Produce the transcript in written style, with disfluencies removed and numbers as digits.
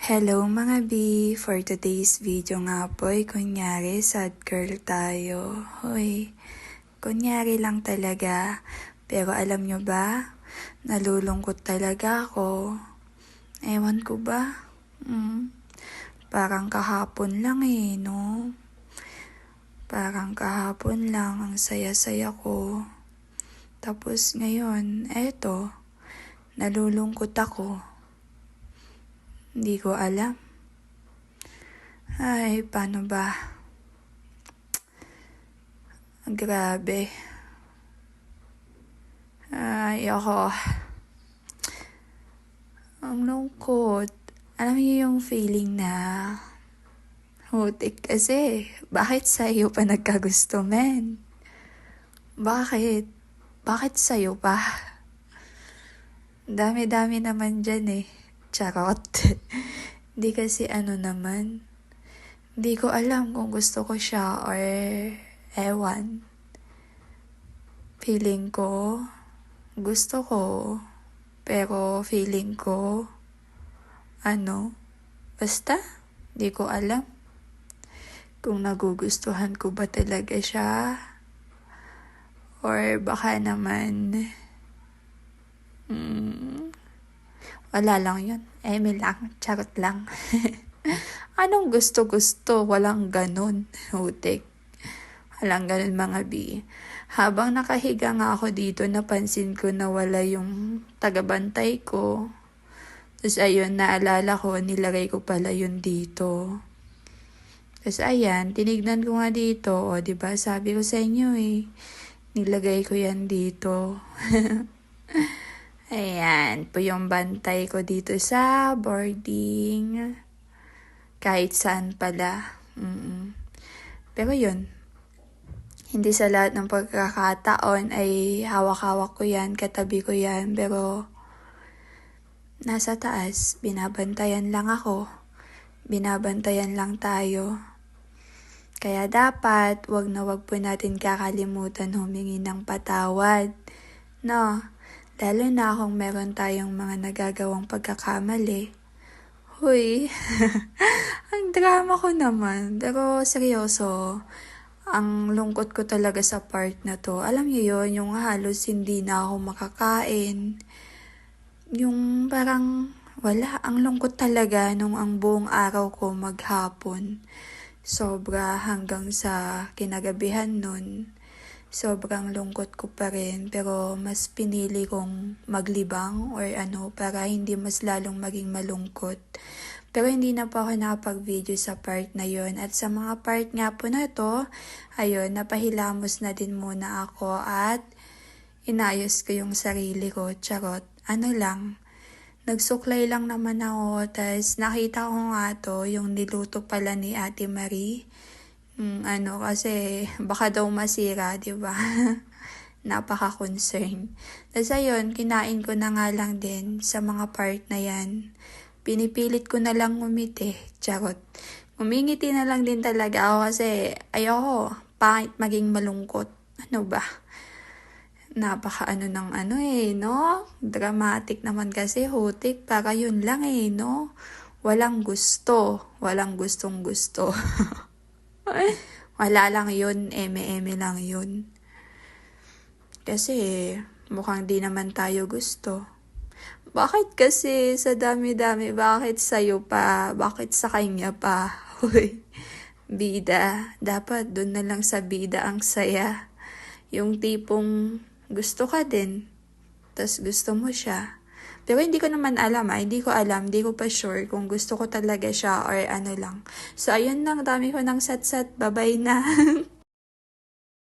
Hello mga B! For today's video nga po ay kunyari sad girl tayo. Hoy, kunyari lang talaga. Pero alam nyo ba, nalulungkot talaga ako. Ewan ko ba? Parang kahapon lang no? Parang kahapon lang ang saya-saya ko. Tapos ngayon, eto, nalulungkot ako. Hindi ko alam. Ay, paano ba? Grabe. Ay, ako. Ang lungkot. Alam niyo yung feeling na hutik kasi. Bakit sa'yo pa nagkagusto, men? Bakit? Bakit sa'yo pa? Dami-dami naman dyan Charot. Di kasi naman. Di ko alam kung gusto ko siya or ewan. Feeling ko, gusto ko. Pero feeling ko, basta, di ko alam. Kung nagugustuhan ko ba talaga siya. Or baka naman, wala lang yun. Eme lang. Charot lang. Anong gusto-gusto? Walang ganun. Hutik. Walang ganun mga B. Habang nakahiga nga ako dito, napansin ko na wala yung tagabantay ko. Tapos ayun, naalala ko, nilagay ko pala yun dito. Tapos ayan, tinignan ko nga dito. O, diba? Sabi ko sa inyo nilagay ko yan dito. Ayan, po yung bantay ko dito sa boarding. Kahit saan pala. Pero yun, hindi sa lahat ng pagkakataon ay hawak-hawak ko yan, katabi ko yan. Pero nasa taas, binabantayan lang ako. Binabantayan lang tayo. Kaya dapat, wag po natin kakalimutan humingi ng patawad. No? Lalo na kung meron tayong mga nagagawang pagkakamali. Huy, ang drama ko naman. Pero seryoso, ang lungkot ko talaga sa part na to. Alam niyo yun, yung halos hindi na ako makakain. Yung parang wala, ang lungkot talaga nung ang buong araw ko maghapon. Sobra hanggang sa kinagabihan nun. Sobrang lungkot ko pa rin, pero mas pinili kong maglibang or para hindi mas lalong maging malungkot. Pero hindi na po ako nakapag-video sa part na yon. At sa mga part nga po na to, ayun, napahilamos na din muna ako at inayos ko yung sarili ko. Charot. Nagsuklay lang naman ako, tas nakita ko nga to, yung niluto pala ni Ate Marie. Kasi baka daw masira, di ba? Napaka-concern. Tapos ayun, kinain ko na nga lang din sa mga part na yan. Pinipilit ko na lang ngumiti. Charot. Ngumingiti na lang din talaga ako kasi ayoko, pangit maging malungkot. Ano ba? Napaka no? Dramatic naman kasi, hutik. Para yun lang no? Walang gusto. Walang gustong gusto. Wala lang yun, eme-eme lang yun. Kasi mukhang di naman tayo gusto. Bakit kasi sa dami-dami, bakit sa'yo pa, bakit sa kanya pa? Hoy, bida, dapat dun na lang sa bida ang saya. Yung tipong gusto ka din, tas gusto mo siya. Pero hindi ko naman alam hindi ko pa sure kung gusto ko talaga siya or lang. So ayun lang, dami ko ng sat-sat, bye-bye na.